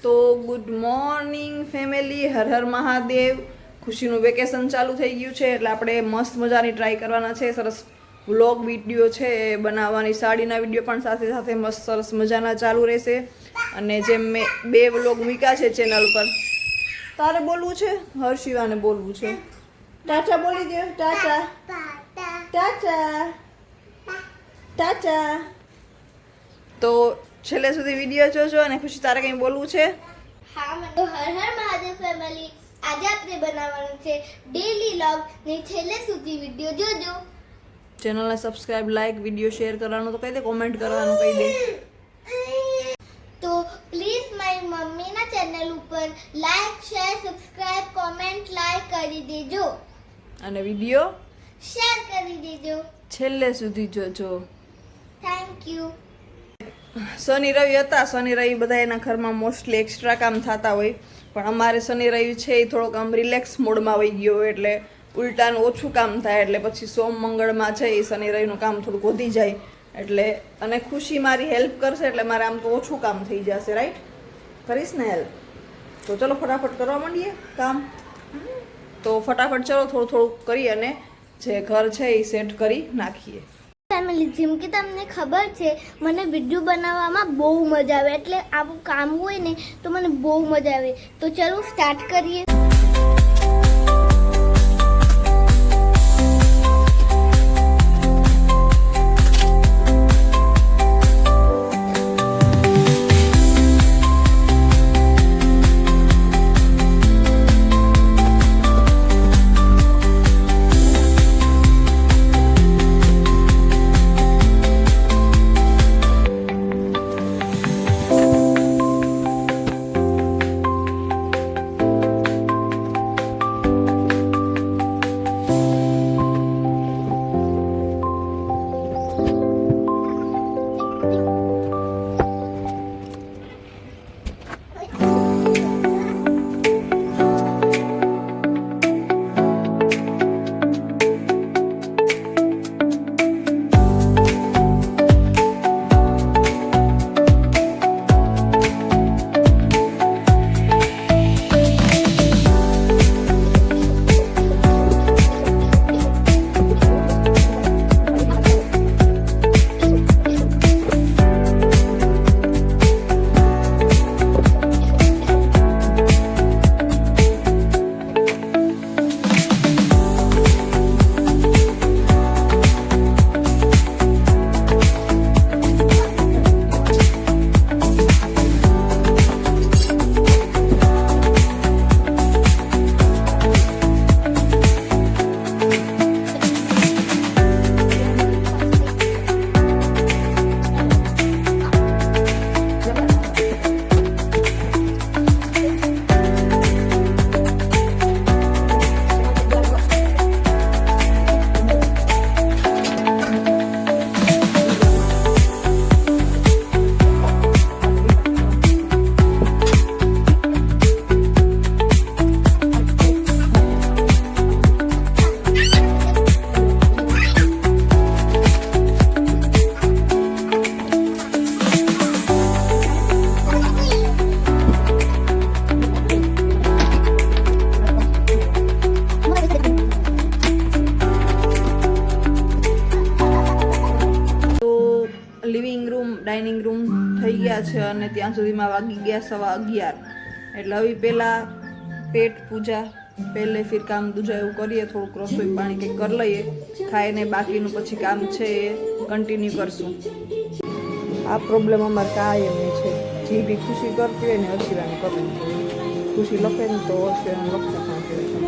તો good morning family, Har Har Mahadev. ખુશીનું vacation ચાલુ થઈ ગયું છે એટલે આપણે મસ્ત મજાની ટ્રાય કરવાના છે. સરસ વ્લોગ વિડીયો છે બનાવવાની, સાડીના વિડીયો પણ સાથે સાથે મસ્ત સરસ મજાના ચાલુ રહેશે. અને જેમ મેં 2 વ્લોગ મૂક્યા છે ચેનલ પર. તારે બોલવું છે? હર્ષિવાને બોલવું છે. ટાટા બોલી દે. ટાટા ટાટા ટાટા. તો છેલ્લે સુધી વિડીયો જોજો. અને ખુશી, તારે કંઈ બોલવું છે? હા, મને તો હર હર મહાદેવ ફેમિલી. આજે આપણે બનાવવાનું છે ડેલી વ્લોગ ને છેલ્લે સુધી વિડીયો જોજો. ચેનલને સબસ્ક્રાઇબ, લાઈક, વિડીયો શેર કરવાનું તો કહી દે, કોમેન્ટ કરવાનું કહી દે. તો પ્લીઝ મારી મમ્મીના ચેનલ ઉપર like, share, subscribe, comment, like કરી દેજો અને વિડીયો શેર કરી દેજો. છેલ્લે સુધી જોજો. Thank you. શનિ રવિ હતા. શનિ રવિ બધા એના ઘરમાં મોસ્ટલી એક્સ્ટ્રા કામ થતા હોય, પણ અમારે શનિ રવિ છે એ થોડોક આમ રિલેક્સ મોડમાં વહી ગયો હોય એટલે ઉલટાનું ઓછું કામ થાય. એટલે પછી સોમ મંગળમાં છે એ શનિ રવિનું કામ થોડુંક વધી જાય એટલે. અને ખુશી મારી હેલ્પ કરશે એટલે મારે આમ તો ઓછું કામ થઈ જશે. રાઈટ? કરીશ ને હેલ્પ? તો ચલો ફટાફટ કરવા માંડીએ કામ. તો ફટાફટ ચલો થોડું થોડું કરી અને જે ઘર છે એ સેટ કરી નાખીએ. ફેમિલી, જેમ કે તમને ખબર છે મને વિડીયો બનાવવામાં બહુ મજા આવે. એટલે આવું કામ હોય ને તો મને બહુ મજા આવે. તો ચલો સ્ટાર્ટ કરીએ. ડાઇનિંગ રૂમ થઈ ગયા છે અને ત્યાં સુધીમાં વાગી ગયા 11:15. એટલે હવે પહેલાં પેટ પૂજા, પહેલે ફિર કામ દૂજા એવું કરીએ. થોડુંક રસોઈ પાણી કંઈક કરી લઈએ, ખાઈને બાકીનું પછી કામ છે એ કન્ટિન્યુ કરશું. આ પ્રોબ્લેમ અમારે કાયમની છે. જે બી ખુશી કરતી હોય ને હર્ષિવાને કરવી જોઈએ. ખુશી લખે ને તો હર્ષિવાને લખતા પણ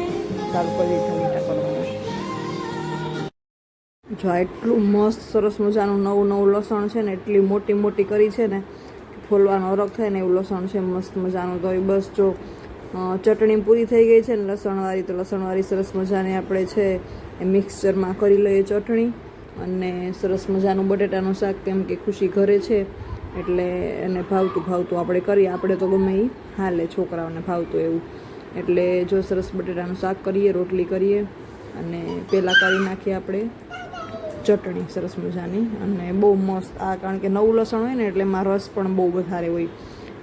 ચાલુ કરી મીઠા કરવાના. જો એટલું મસ્ત સરસ મજાનું નવું લસણ છે ને, એટલી મોટી મોટી કરી છે ને, ફોલવાનો અરગ થાય ને એવું લસણ છે મસ્ત મજાનું. તો બસ જો ચટણી પૂરી થઈ ગઈ છે ને લસણવાળી, તો લસણવાળી સરસ મજાની આપણે છે એ મિક્સચરમાં કરી લઈએ ચટણી. અને સરસ મજાનું બટેટાનું શાક, કેમ કે ખુશી ઘરે છે એટલે એને ભાવતું આપણે કરીએ. આપણે તો ગમે એ હાલે, છોકરાઓને ભાવતું એવું. એટલે જો સરસ બટેટાનું શાક કરીએ, રોટલી કરીએ અને પહેલાં કરી નાખીએ આપણે ચટણી સરસ મજાની. અને બહુ મસ્ત આ, કારણ કે નવું લસણ હોય ને એટલે એમાં રસ પણ બહુ વધારે હોય.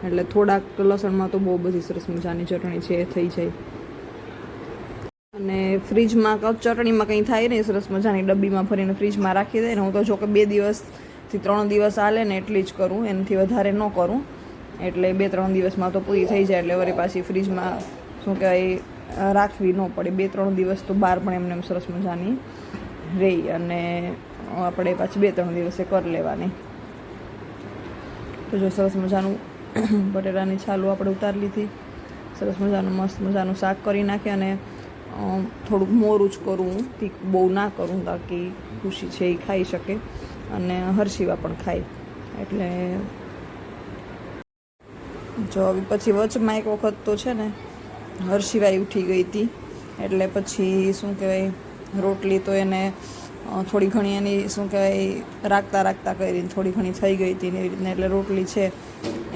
એટલે થોડાક લસણમાં તો બહુ બધી સરસ મજાની ચટણી છે એ થઈ જાય. અને ફ્રીજમાં ચટણીમાં કંઈ થાય નહીં, સરસ મજાની ડબ્બીમાં ભરીને ફ્રીજમાં રાખી દે ને. હું તો જો કે 2 દિવસથી 3 દિવસ હાલે ને એટલી જ કરું, એનાથી વધારે ન કરું. એટલે 2-3 દિવસમાં તો પૂરી થઈ જાય. એટલે વળી પાછી ફ્રીજમાં શું કહેવાય રાખવી ન પડે. 2-3 દિવસ તો બહાર પણ એમને સરસ મજાની રહી અને આપણે પાછી 2-3 દિવસે કરી લેવાની. તો જો સરસ મજાનું બટેટાની છાલું આપણે ઉતારી લીધી. સરસ મજાનું મસ્ત મજાનું શાક કરી નાખીએ અને થોડુંક મોરું જ કરું, તીખું બહુ ના કરું, તાકી ખુશી છે એ ખાઈ શકે અને હર્ષિવા પણ ખાય. એટલે જો પછી વચમાં એક વખત તો છે ને હર્ષિવાઈ ઉઠી ગઈ હતી. એટલે પછી શું કહેવાય રોટલી તો એને થોડી ઘણી એની શું કહેવાય રાખતા કરીને થોડી ઘણી થઈ ગઈ હતી ને એવી રીતના. એટલે રોટલી છે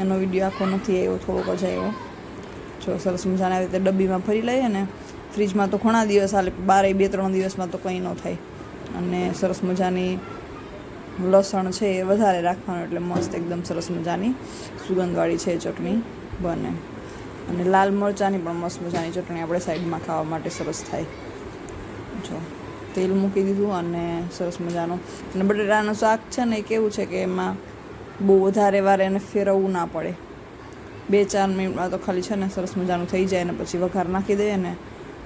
એનો વિડીયો આખો નથી આવ્યો, થોડોક જ આવ્યો. જો સરસ મજાને આવી રીતે ડબ્બીમાં ભરી લઈએ ને. ફ્રીજમાં તો ઘણા દિવસ હાલે, બારે 2-3 દિવસમાં તો કંઈ ન થાય. અને સરસ મજાની લસણ છે એ વધારે રાખવાનું, એટલે મસ્ત એકદમ સરસ મજાની સુગંધવાળી છે ચટણી બને. અને લાલ મરચાંની પણ મસ્ત મજાની ચટણી આપણે સાઈડમાં ખાવા માટે સરસ થાય. જો તેલ મૂકી દીધું અને સરસ મજાનો. અને બટેટાનું શાક છે ને એ કેવું છે કે એમાં બહુ વધારે વાર એને ફેરવવું ના પડે. 2-4 મિનિટમાં તો ખાલી છે ને સરસ મજાનું થઈ જાય. અને પછી વઘાર નાખી દઈએ ને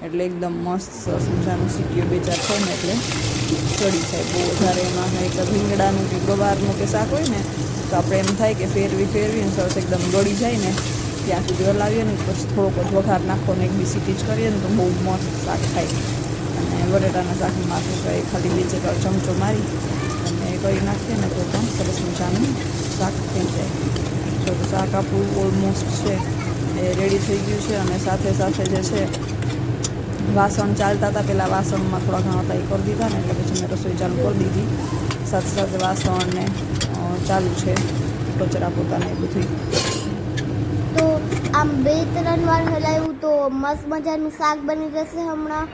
એટલે એકદમ મસ્ત સરસ મજાનું સીટીઓ 2-4 થાય ને એટલે ચડી જાય. બહુ વધારે એમાં એક રીંગણાનું કે ગવારનું કે શાક હોય ને તો આપણે એમ થાય કે ફેરવીને સરસ એકદમ ગળી જાય ને ત્યાં સુધી હલાવીએ ને પછી થોડોક જ વઘાર નાખો ને 1-2 સીટી જ કરીએ ને તો બહુ મસ્ત શાક થાય. અને બટેટાના શાકમાં શું કહે ખાલી 2-4 ચમચો મારી અને કરી નાખીએ ને તો પણ સરસ મજાનું શાક થઈ જાય. તો શાક આપણું ઓલમોસ્ટ છે એ રેડી થઈ ગયું છે. અને સાથે સાથે જે છે વાસણ ચાલતા હતા, પહેલાં વાસણમાં થોડા ઘણા હતા એ કરી દીધા ને એટલે પછી મેં રસોઈ ચાલુ કરી દીધી. સાથે સાથે વાસણને ચાલુ છે કચરા પોતાને એ બધું. તો આમ 2-3 વાર હલાવ્યું તો મસ્ત મજાનું શાક બની જશે. હમણાં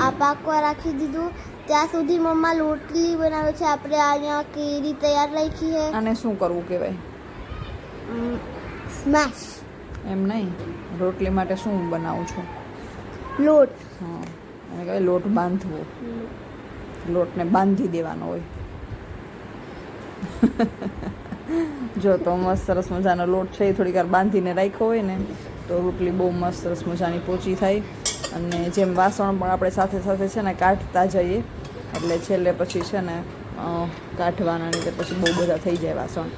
આ પાકવા રાખી દીધું. ત્યાં સુધી મમ્મા રોટલી બનાવે છે. આપણે અહીંયા કેરી તૈયાર રાખી છે. આને શું કરવું કહેવાય? સ્મેશ. એમ નહીં, રોટલી માટે શું બનાવું છું? લોટ. હા, એને કહેવાય લોટ બાંધવો. લોટને બાંધી દેવાનો હોય. જો તો મસ્ત સરસ મજાનો લોટ છે એ થોડીક વાર બાંધીને રાખ્યો હોય ને તો રોટલી બહુ મસ્ત સરસ મજાની પોચી થાય. અને જેમ વાસણ પણ આપણે સાથે સાથે છે ને કાઢતા જઈએ એટલે છેલ્લે પછી છે ને કાઢવાના નહીં તો પછી બહુ બધા થઈ જાય વાસણ.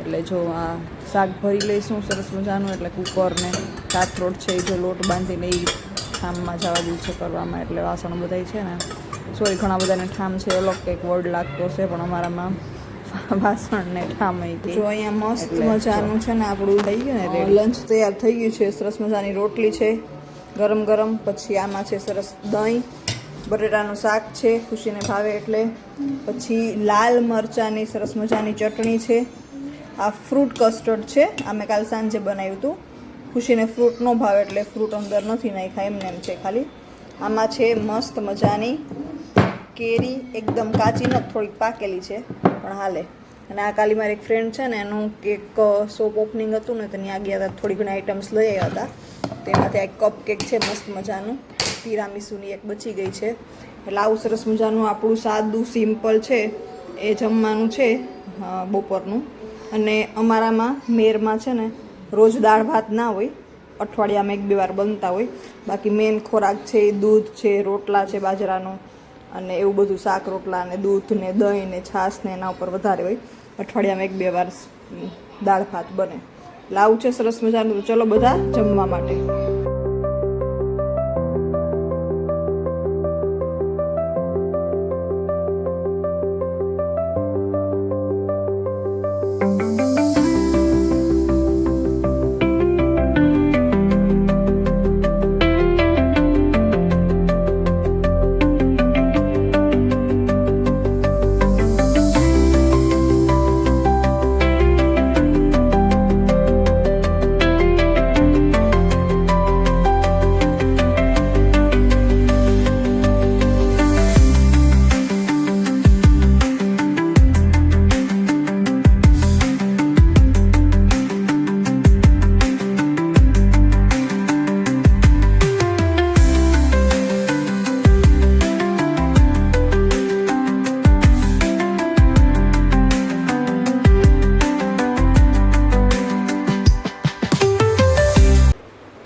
એટલે જો આ શાક ભરી લઈશું સરસ મજાનું. એટલે કુકરને કાથરોટ છે એ જો લોટ બાંધીને એ ઠામમાં જવા દીધું છે કરવામાં. એટલે વાસણ બધાય છે ને સોરી ઘણા બધાને ઠામ છે અલગ કંઈક વર્ડ લાગતો છે પણ અમારામાં વાસણને ઠામ કે જો અહીંયા મસ્ત મજાનું છે ને આપણું થઈ ગયું ને લંચ તૈયાર થઈ ગયું છે. સરસ મજાની રોટલી છે ગરમ ગરમ. પછી આમાં છે સરસ દહીં, બટેટાનું શાક છે ખુશીને ભાવે એટલે. પછી લાલ મરચાંની સરસ મજાની ચટણી છે. આ ફ્રૂટ કસ્ટર્ડ છે, આ મેં કાલ સાંજે બનાવ્યું હતું. ખુશીને ફ્રૂટ ન ભાવે એટલે ફ્રૂટ અંદર નથી નાખ્યા, એમને એમ છે ખાલી. આમાં છે મસ્ત મજાની કેરી, એકદમ કાચી નથી, થોડીક પાકેલી છે પણ હાલે. અને આ કાલી મારી એક ફ્રેન્ડ છે ને એનું કેક શોપ ઓપનિંગ હતું ને તો ત્યાં ગયા હતા, થોડી ઘણી આઈટમ્સ લઈ આવ્યા હતા. તેમાંથી એક કપ કેક છે મસ્ત મજાનું, તિરામીસુની એક બચી ગઈ છે. એટલે આવું સરસ મજાનું આપણું સાદું સિમ્પલ છે એ જમવાનું છે બપોરનું. અને અમારામાં મેરમાં છે ને રોજ દાળ ભાત ના હોય, અઠવાડિયામાં 1-2 વાર બનતા હોય. બાકી મેન ખોરાક છે એ દૂધ છે, રોટલા છે બાજરાનો અને એવું બધું, શાક રોટલા ને દૂધ ને દહીં ને છાશ ને એના ઉપર વધારે હોય. અઠવાડિયામાં 1-2 વાર દાળ ભાત બને. લાવું છે સરસ મજાનું. તો ચલો બધા જમવા માટે.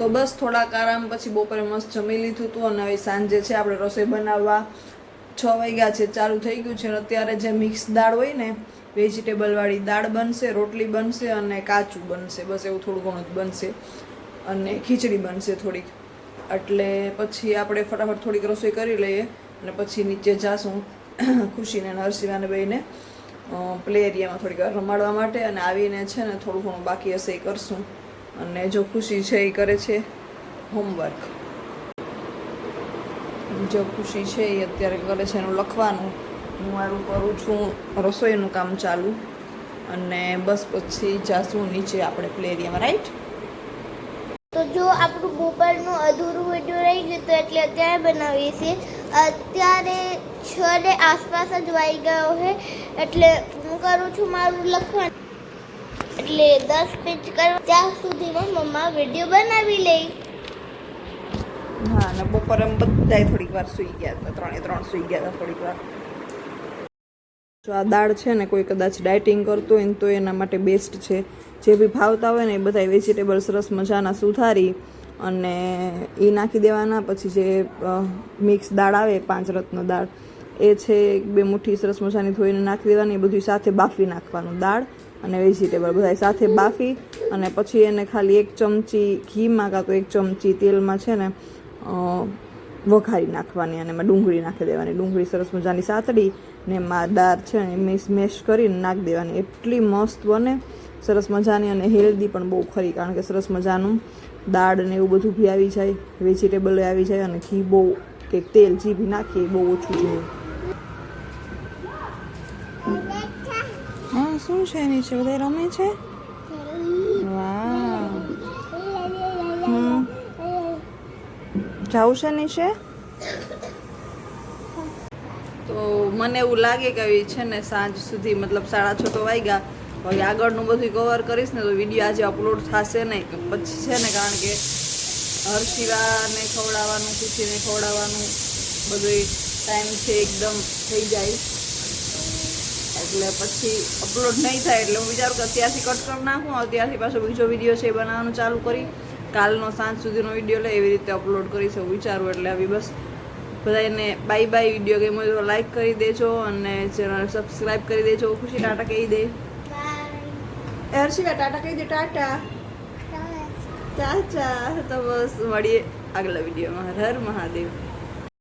તો બસ થોડાક આરામ પછી બપોરે મસ્ત જમી લીધું હતું અને હવે સાંજે છે આપણે રસોઈ બનાવવા 6 વાગ્યા છે, ચાલુ થઈ ગયું છે. અને અત્યારે જે મિક્સ દાળ હોય ને, વેજીટેબલવાળી દાળ બનશે, રોટલી બનશે અને કાચું બનશે, બસ એવું થોડું ઘણું જ બનશે અને ખીચડી બનશે થોડીક. એટલે પછી આપણે ફટાફટ થોડીક રસોઈ કરી લઈએ અને પછી નીચે જાશું ખુશીને અને હર્ષિવાને બેયને પ્લે એરિયામાં થોડીક વાર રમાડવા માટે. અને આવીને છે ને થોડું ઘણું બાકી હશે એ કરશું. અને જો ખુશી છે એ કરે છે હોમવર્ક. જો ખુશી છે એ અત્યારે કરે છે એનું લખવાનું, હું મારું કરું છું રસોઈનું કામ ચાલુ. અને બસ પછી જાશું નીચે આપણે પ્લે એરિયામાં, રાઈટ? તો જો આપણું બપોરનું અધૂરું વિડીયો રહી ગયું તો એટલે અત્યારે બનાવીએ છીએ. અત્યારે 6 ને આસપાસ જ વાઈ ગયો છે, એટલે હું કરું છું મારું લખવાનું. એટલે 10 પેજ કરવા ત્યાં સુધીમાં મમ્મા વિડીયો બનાવી લે. હા, અને બપોરે બધાય થોડીક વાર સૂઈ ગયા હતા, 3 સૂઈ ગયા હતા થોડીક વાર. જો આ દાળ છે ને, કોઈ કદાચ ડાયટિંગ કરતો હોય ને તો એના માટે બેસ્ટ છે. જે બી ભાવતા હોય ને એ બધા વેજીટેબલ સરસ મજાના સુધારી અને એ નાખી દેવાના. પછી જે મિક્સ દાળ આવે, 5 રત્ન દાળ, એ છે 2 મુઠ્ઠી સરસ મજાની ધોઈને નાખી દેવાની. એ બધું સાથે બાફી નાખવાનું, દાળ અને વેજીટેબલ બધા સાથે બાફી અને પછી એને ખાલી 1 ચમચી ઘીમાં કાં તો 1 ચમચી તેલમાં છે ને વઘારી નાખવાની અને એમાં ડુંગળી નાખી દેવાની. ડુંગળી સરસ મજાની સાતડી ને એમાં દાળ છે ને મેશ કરીને નાખી દેવાની. એટલી મસ્ત બને, સરસ મજાની અને હેલ્ધી પણ બહુ ખરી, કારણ કે સરસ મજાનું દાળ ને એવું બધું બી આવી જાય, વેજીટેબલ આવી જાય અને ઘી બહુ કે તેલ જે બી નાખીએ બહુ ઓછું જોઈએ. હા, શું છે નીચે બધા રમે છે? વાહ, જાવું છે નીચે? તો મને એવું લાગે કે આવી છે ને સાંજ સુધી, મતલબ 6:30 તો વાગ્યા, હવે આગળનું બધું કવર કરીશ ને તો વિડીયો આજે અપલોડ થશે નહીં. પછી છે ને, કારણ કે હર્ષિવાને ખવડાવવાનું, ખુશીને ખવડાવવાનું બધું ટાઈમ છે એકદમ થઈ જાય, એટલે પછી અપલોડ નહીં થાય. એટલે હું વિચારું કે અત્યારથી કટ કરી નાખું, અત્યારથી પાછો બીજો વિડીયો છે એ બનાવવાનું ચાલુ કરી, કાલનો સાંજ સુધીનો વિડીયો લે એવી રીતે અપલોડ કરીશ એવું વિચારું. એટલે આવી બસ બધાને બાય બાય. વિડીયો ગેમ હોય તો લાઈક કરી દેજો અને ચેનલ સબસ્ક્રાઈબ કરી દેજો. ખુશી ટાટા કહી દે. હર્ષિવા ટાટા કહી દે. ટાટા ચાચા. તો બસ મળીએ આગલા વિડીયોમાં. હર હર મહાદેવ.